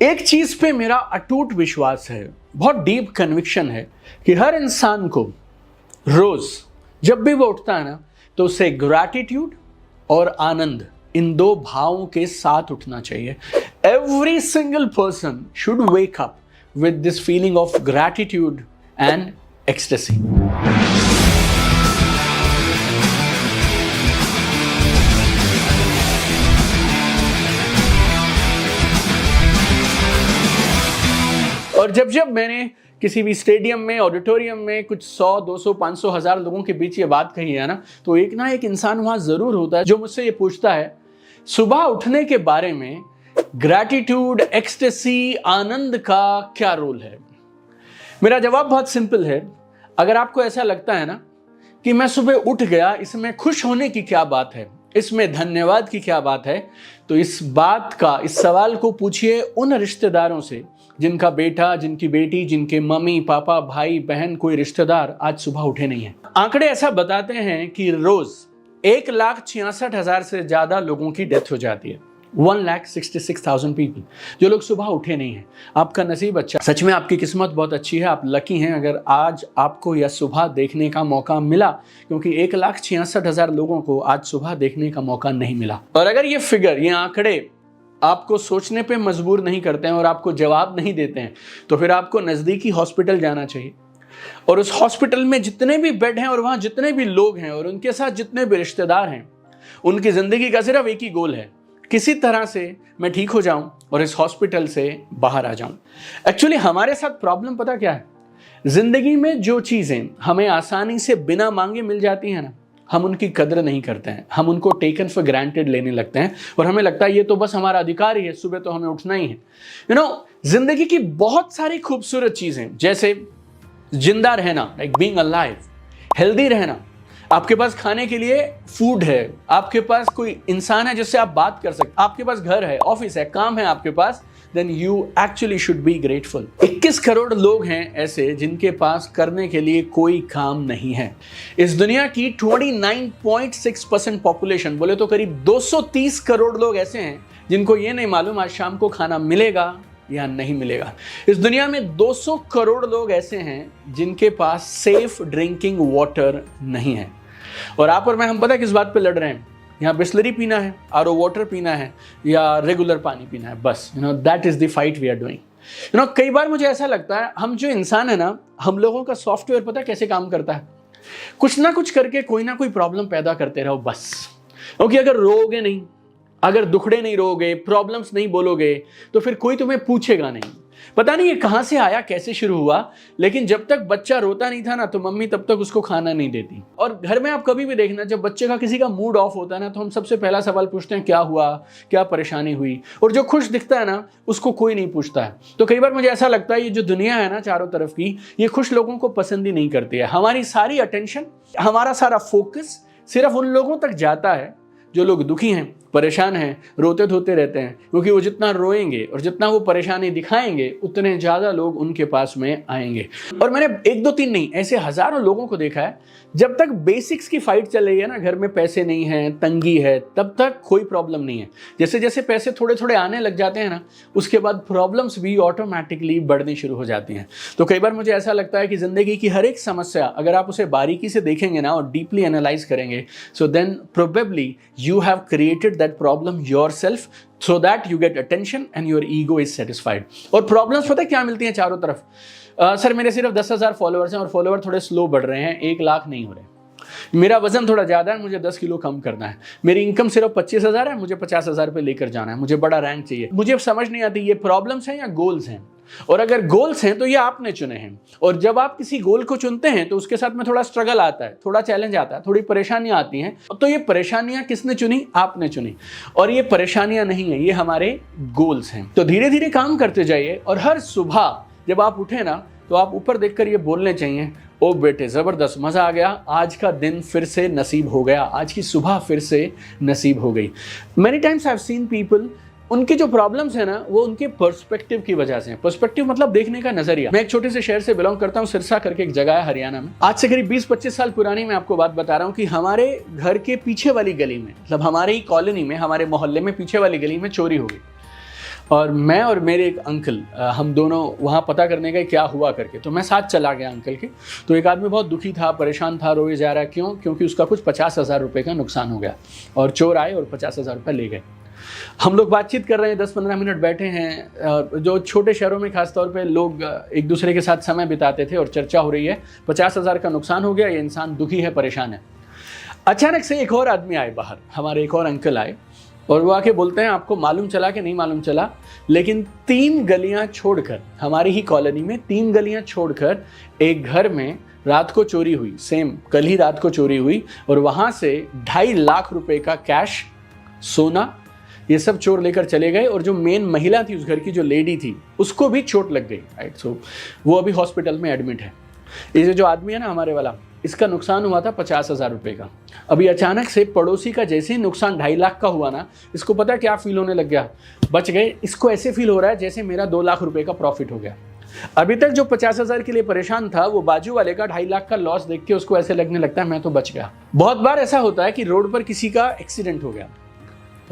एक चीज पे मेरा अटूट विश्वास है, बहुत डीप कन्विक्शन है कि हर इंसान को रोज जब भी वो उठता है ना, तो उसे ग्रैटिट्यूड और आनंद इन दो भावों के साथ उठना चाहिए। Every single person should wake up with this feeling of gratitude and ecstasy. और जब जब मैंने किसी भी स्टेडियम में, ऑडिटोरियम में कुछ 100, 200, 500, 1000 लोगों के बीच ये बात कही है ना, तो एक ना एक इंसान वहां जरूर होता है जो मुझसे ये पूछता है, सुबह उठने के बारे में ग्रैटिट्यूड, एक्सटेसी, आनंद का क्या रोल है। मेरा जवाब बहुत सिंपल है। अगर आपको ऐसा लगता है ना कि मैं सुबह उठ गया, इसमें खुश होने की क्या बात है, इसमें धन्यवाद की क्या बात है, तो इस सवाल को पूछिए उन रिश्तेदारों से जिनका बेटा, जिनकी बेटी, जिनके मम्मी पापा, भाई बहन, कोई रिश्तेदार आज सुबह उठे नहीं है। आंकड़े ऐसा बताते हैं कि रोज 1,66,000 से ज्यादा लोगों की डेथ हो जाती है। 1,66,000 पीपल जो लोग सुबह उठे नहीं हैं। आपका नसीब अच्छा, सच में आपकी किस्मत बहुत अच्छी है, आप लकी हैं अगर आज आपको यह सुबह देखने का मौका मिला, क्योंकि 1,66,000 लोगों को आज सुबह देखने का मौका नहीं मिला। और अगर ये फिगर, ये आंकड़े आपको सोचने पे मजबूर नहीं करते हैं और आपको जवाब नहीं देते हैं, तो फिर आपको नजदीकी हॉस्पिटल जाना चाहिए और उस हॉस्पिटल में जितने भी बेड हैं और वहां जितने भी लोग हैं और उनके साथ जितने भी रिश्तेदार हैं, उनकी जिंदगी का सिर्फ एक ही गोल है, किसी तरह से मैं ठीक हो जाऊं और इस हॉस्पिटल से बाहर आ जाऊं। एक्चुअली हमारे साथ प्रॉब्लम पता क्या है, जिंदगी में जो चीजें हमें आसानी से बिना मांगे मिल जाती हैं ना, हम उनकी कदर नहीं करते हैं, हम उनको टेकन फॉर ग्रांटेड लेने लगते हैं और हमें लगता है ये तो बस हमारा अधिकार ही है, सुबह तो हमें उठना ही है। जिंदगी की बहुत सारी खूबसूरत चीजें, जैसे जिंदा रहना, लाइक बीइंग अलाइव, हेल्दी रहना, आपके पास खाने के लिए फूड है, आपके पास कोई इंसान है जिससे आप बात कर सकते, आपके पास घर है, ऑफिस है, काम है आपके पास, then you actually should be grateful। 21 crore लोग हैं ऐसे जिनके पास करने के लिए कोई काम नहीं है। इस दुनिया की 29.6% पॉपुलेशन, बोले तो करीब 230 करोड़ लोग ऐसे हैं जिनको ये नहीं मालूम आज शाम को खाना मिलेगा या नहीं मिलेगा। इस दुनिया में 200 करोड़ लोग ऐसे हैं जिनके पास सेफ ड्रिंकिंग वाटर नहीं है। और आप और मैं, हम पता है किस बात पे लड़ रहे हैं, यहाँ बिस्लरी पीना है, आरओ वाटर पीना है या रेगुलर पानी पीना है, बस that is the fight we are doing. कई बार मुझे ऐसा लगता है, हम जो इंसान है ना, हम लोगों का सॉफ्टवेयर पता कैसे काम करता है, कुछ ना कुछ करके कोई ना कोई प्रॉब्लम पैदा करते रहो बस। क्योंकि अगर रोओगे नहीं, अगर दुखड़े नहीं रोओगे, प्रॉब्लम्स नहीं बोलोगे, तो फिर कोई तुम्हें पूछेगा नहीं। पता नहीं ये कहां से आया, कैसे शुरू हुआ, लेकिन जब तक बच्चा रोता नहीं था ना, तो मम्मी तब तक उसको खाना नहीं देती। और घर में आप कभी भी देखना, जब बच्चे का किसी का मूड ऑफ होता है ना, तो हम सबसे पहला सवाल पूछते हैं क्या हुआ, क्या परेशानी हुई। और जो खुश दिखता है ना, उसको कोई नहीं पूछता है। तो कई बार मुझे ऐसा लगता है ये जो दुनिया है ना चारों तरफ की, ये खुश लोगों को पसंद ही नहीं करती है। हमारी सारी अटेंशन, हमारा सारा फोकस सिर्फ उन लोगों तक जाता है जो लोग दुखी हैं, परेशान हैं, रोते धोते रहते हैं, क्योंकि वो जितना रोएंगे और जितना वो परेशानी दिखाएंगे, उतने ज्यादा लोग उनके पास में आएंगे। और मैंने 1, 2, 3 नहीं, ऐसे हजारों लोगों को देखा है, जब तक बेसिक्स की फाइट चल रही है ना, घर में पैसे नहीं है, तंगी है, तब तक कोई प्रॉब्लम नहीं है। जैसे जैसे पैसे थोड़े थोड़े आने लग जाते हैं ना, उसके बाद प्रॉब्लम्स भी ऑटोमेटिकली बढ़नी शुरू हो जाती हैं। तो कई बार मुझे ऐसा लगता है कि जिंदगी की हर एक समस्या, अगर आप उसे बारीकी से देखेंगे ना और डीपली एनालाइज करेंगे, so then probably you have created that problem yourself so that you get attention and your ego is satisfied। और प्रॉब्लम्स पता है क्या मिलती हैं चारों तरफ, सर मेरे सिर्फ 10,000 फॉलोअर्स हैं और फॉलोअर थोड़े स्लो बढ़ रहे हैं, 1 लाख नहीं हो रहे, मेरा वजन थोड़ा ज्यादा है, मुझे 10 किलो कम करना है, मेरी इनकम सिर्फ 25,000 है, मुझे 50,000 पे लेकर जाना है, मुझे बड़ा रैंक चाहिए। मुझे समझ नहीं आती ये प्रॉब्लम्स हैं या गोल्स हैं। और अगर गोल्स हैं तो ये आपने चुने हैं, और जब आप किसी गोल को चुनते हैं तो उसके साथ में थोड़ा स्ट्रगल आता है, थोड़ा चैलेंज आता है, थोड़ी परेशानियां आती हैं। तो ये परेशानियां किसने चुनी? आपने चुनी। और ये परेशानियां नहीं है, ये हमारे गोल्स हैं। तो धीरे धीरे काम करते जाइए और हर सुबह जब आप उठे ना, तो आप ऊपर देखकर ये बोलने चाहिए, ओ बेटे जबरदस्त, मजा आ गया, आज का दिन फिर से नसीब हो गया, आज की सुबह फिर से नसीब हो गई। Many times I have seen people, उनकी जो प्रॉब्लम्स है ना, वो उनके पर्सपेक्टिव की वजह से। पर्सपेक्टिव मतलब देखने का नजरिया। मैं एक छोटे से शहर से बिलोंग करता हूँ, सिरसा करके एक जगह है हरियाणा में। आज से करीब 20-25 साल पुरानी मैं आपको बात बता रहा हूँ कि हमारे घर के पीछे वाली गली में, मतलब हमारे ही कॉलोनी में, हमारे मोहल्ले में पीछे वाली गली में चोरी हो गई। और मैं और मेरे एक अंकल, हम दोनों वहाँ पता करने गए क्या हुआ करके। तो मैं साथ चला गया अंकल के। तो एक आदमी बहुत दुखी था, परेशान था, रोए जा रहा। क्यों? क्योंकि उसका कुछ 50,000 रुपये का नुकसान हो गया और चोर आए और 50,000 रुपये ले गए। हम लोग बातचीत कर रहे हैं, 10-15 मिनट बैठे हैं। जो छोटे शहरों में खासतौर पे लोग एक दूसरे के साथ समय बिताते थे और चर्चा हो रही है, 50,000 का नुकसान हो गया, ये इंसान दुखी है, परेशान है। अचानक से एक और आदमी आए बाहर, हमारे एक और अंकल आए और वो आके बोलते हैं, आपको मालूम चला कि नहीं मालूम चला, लेकिन 3 गलियां छोड़कर, हमारी ही कॉलोनी में 3 गलियां छोड़कर एक घर में रात को चोरी हुई। सेम कल ही रात को चोरी हुई और वहां से 2.5 लाख रुपए का कैश, सोना, ये सब चोर लेकर चले गए। और जो मेन महिला थी उस घर की, जो लेडी थी, उसको भी चोट लग गई। राइट, सो वो अभी हॉस्पिटल में एडमिट है। ये जो आदमी है ना हमारे वाला, इसका नुकसान हुआ था 50,000 रुपये का। अभी अचानक से पड़ोसी का जैसे ही नुकसान 2.5 लाख का हुआ ना, इसको पता क्या फील होने लग गया, बच गए। इसको ऐसे फील हो रहा है जैसे मेरा 2 लाख रुपए का प्रॉफिट हो गया। अभी तक जो 50,000 के लिए परेशान था, वो बाजू वाले का 2.5 लाख का लॉस देख के उसको ऐसे लगने लगता है मैं तो बच गया। बहुत बार ऐसा होता है कि रोड पर किसी का एक्सीडेंट हो गया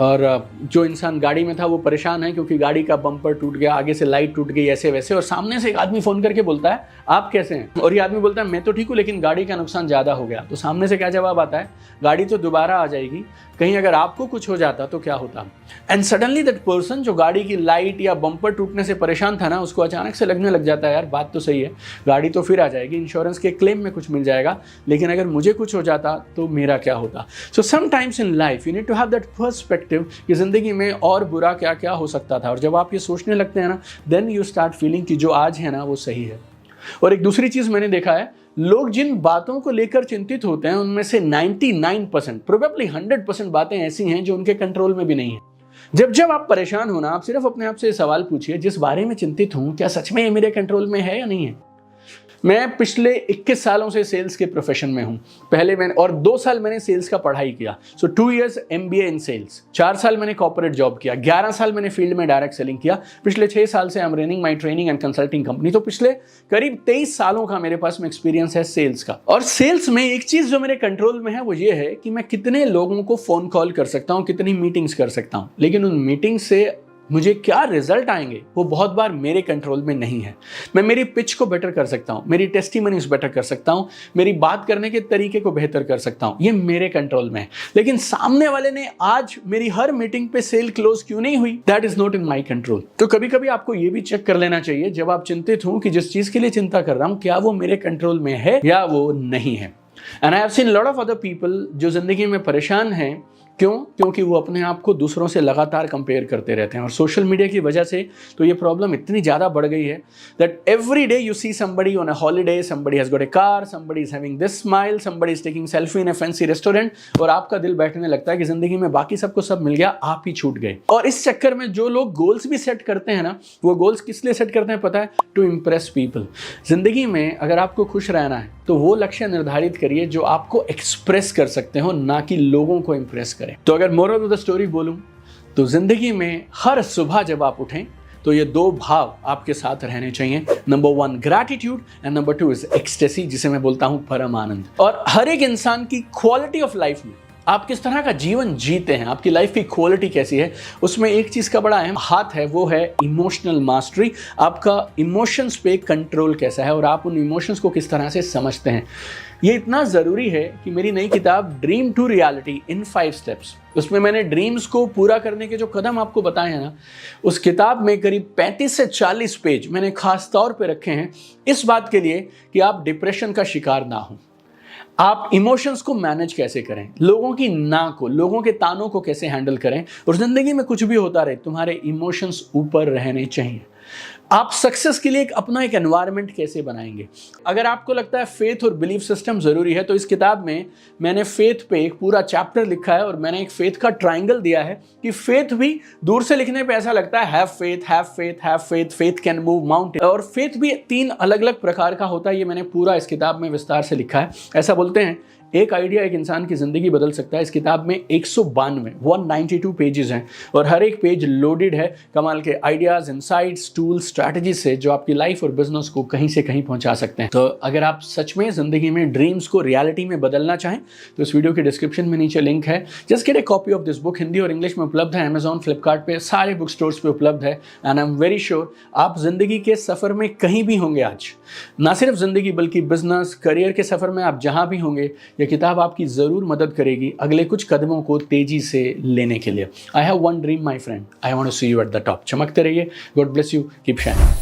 और जो इंसान गाड़ी में था वो परेशान है क्योंकि गाड़ी का बम्पर टूट गया, आगे से लाइट टूट गई, ऐसे वैसे। और सामने से एक आदमी फ़ोन करके बोलता है, आप कैसे हैं? और ये आदमी बोलता है, मैं तो ठीक हूँ, लेकिन गाड़ी का नुकसान ज़्यादा हो गया। तो सामने से क्या जवाब आता है, गाड़ी तो दोबारा आ जाएगी, कहीं अगर आपको कुछ हो जाता तो क्या होता? एंड सडनली दैट पर्सन जो गाड़ी की लाइट या बम्पर टूटने से परेशान था ना, उसको अचानक से लगने लग जाता है, यार बात तो सही है, गाड़ी तो फिर आ जाएगी, इंश्योरेंस के क्लेम में कुछ मिल जाएगा, लेकिन अगर मुझे कुछ हो जाता तो मेरा क्या होता? So sometimes in life you need to have that perspective कि जिंदगी में और बुरा क्या क्या हो सकता था। और जब आप ये सोचने लगते हैं ना, देन यू स्टार्ट फीलिंग कि जो आज है ना वो सही है। और एक दूसरी चीज मैंने देखा है, लोग जिन बातों को लेकर चिंतित होते हैं उनमें से 99%, प्रोबेबली 100% बातें ऐसी हैं जो उनके कंट्रोल में भी नहीं है। जब आप परेशान हो ना, आप सिर्फ अपने आप से सवाल पूछिए, जिस बारे में चिंतित हूं, क्या सच में ये मेरे कंट्रोल में है या नहीं है? मैं पिछले 21 सालों से सेल्स के प्रोफेशन में हूं। पहले मैंने, और 2 साल मैंने सेल्स का पढ़ाई किया, सो 2 years MBA इन सेल्स। 4 साल मैंने कॉर्पोरेट जॉब किया, 11 साल मैंने फील्ड में डायरेक्ट सेलिंग किया। पिछले 6 साल से I am running my training and consulting company. तो पिछले करीब 23 सालों का मेरे पास में एक्सपीरियंस है सेल्स का। और सेल्स में एक चीज जो मेरे कंट्रोल में है वो ये है कि मैं कितने लोगों को फोन कॉल कर सकता हूं, कितनी मीटिंग्स कर सकता हूं, लेकिन उन मीटिंग से मुझे क्या रिजल्ट आएंगे वो बहुत बार मेरे कंट्रोल में नहीं है। मैं मेरी पिच को बेटर कर सकता हूं, मेरी टेस्टिमनीज बेटर कर सकता हूं, मेरी बात करने के तरीके को बेहतर कर सकता हूं, ये मेरे कंट्रोल में है। लेकिन सामने वाले ने आज मेरी हर मीटिंग पे सेल क्लोज क्यों नहीं हुई, that is not in my control. तो कभी कभी आपको ये भी चेक कर लेना चाहिए जब आप चिंतित हों कि जिस चीज के लिए चिंता कर रहा हूं, क्या वो मेरे कंट्रोल में है या वो नहीं है। And I have seen lot of other people जो जिंदगी में परेशान हैं। क्यों? क्योंकि वो अपने आप को दूसरों से लगातार कंपेयर करते रहते हैं। और सोशल मीडिया की वजह से तो ये प्रॉब्लम इतनी ज़्यादा बढ़ गई है that every day you see somebody on a holiday, somebody has got a car, somebody is having this smile, somebody is taking selfie in a fancy restaurant, और आपका दिल बैठने लगता है कि जिंदगी में बाकी सबको सब मिल गया, आप ही छूट गए। और इस चक्कर में जो लोग गोल्स भी सेट करते हैं ना, वो गोल्स किस लिए सेट करते हैं पता है? To impress people. जिंदगी में अगर आपको खुश रहना है तो वो लक्ष्य निर्धारित करिए जो आपको एक्सप्रेस कर सकते हो, ना कि लोगों को इंप्रेस करें। तो अगर मोरल ऑफ द स्टोरी बोलूं तो जिंदगी में हर सुबह जब आप उठें तो ये 2 भाव आपके साथ रहने चाहिए। Number 1 gratitude and number 2 is ecstasy, जिसे मैं बोलता हूं परम आनंद। और हर एक इंसान की क्वालिटी ऑफ लाइफ में आप किस तरह का जीवन जीते हैं, आपकी लाइफ की क्वालिटी कैसी है, उसमें एक चीज का बड़ा अहम हाथ है, वो है इमोशनल मास्टरी। आपका इमोशंस पे कंट्रोल कैसा है और आप उन इमोशंस को किस तरह से समझते हैं। ये इतना ज़रूरी है कि मेरी नई किताब dream to reality in 5 steps, उसमें मैंने ड्रीम्स को पूरा करने के जो कदम आपको बताए हैं ना, उस किताब में करीब 35 से 40 पेज मैंने खास तौर पे रखे हैं इस बात के लिए कि आप डिप्रेशन का शिकार ना हो, आप इमोशंस को मैनेज कैसे करें, लोगों की ना को, लोगों के तानों को कैसे हैंडल करें, और जिंदगी में कुछ भी होता रहे तुम्हारे इमोशंस ऊपर रहने चाहिए। आप सक्सेस के लिए अपना एक एनवायरनमेंट कैसे बनाएंगे। अगर आपको लगता है फेथ और बिलीफ सिस्टम जरूरी है तो इस किताब में मैंने फेथ पे एक पूरा चैप्टर लिखा है और मैंने एक फेथ का ट्रायंगल दिया है कि फेथ भी दूर से लिखने पे ऐसा लगता है have faith, have faith, have faith, faith can move mountain, और फेथ भी 3 अलग अलग प्रकार का होता है। ये मैंने पूरा इस किताब में विस्तार से लिखा है। ऐसा बोलते हैं एक आइडिया एक इंसान की ज़िंदगी बदल सकता है। इस किताब में 192 पेजेस हैं और हर एक पेज लोडेड है कमाल के आइडियाज़, इंसाइट्स, टूल्स, स्ट्रैटेजी से जो आपकी लाइफ और बिजनेस को कहीं से कहीं पहुंचा सकते हैं। तो अगर आप सच में ज़िंदगी में ड्रीम्स को रियलिटी में बदलना चाहें तो इस वीडियो के डिस्क्रिप्शन में नीचे लिंक है। Just get A copy of this book. Hindi और इंग्लिश में उपलब्ध है, अमेजॉन, फ्लिपकार्ट पे, सारे बुक स्टोर्स पे उपलब्ध है। And I am very sure आप ज़िंदगी के सफ़र में कहीं भी होंगे आज, ना सिर्फ ज़िंदगी बल्कि बिजनेस, करियर के सफ़र में आप जहाँ भी होंगे, यह किताब आपकी ज़रूर मदद करेगी अगले कुछ कदमों को तेज़ी से लेने के लिए। I have one dream my friend, I want to see you at the top. चमकते रहिए। God bless you, keep shining.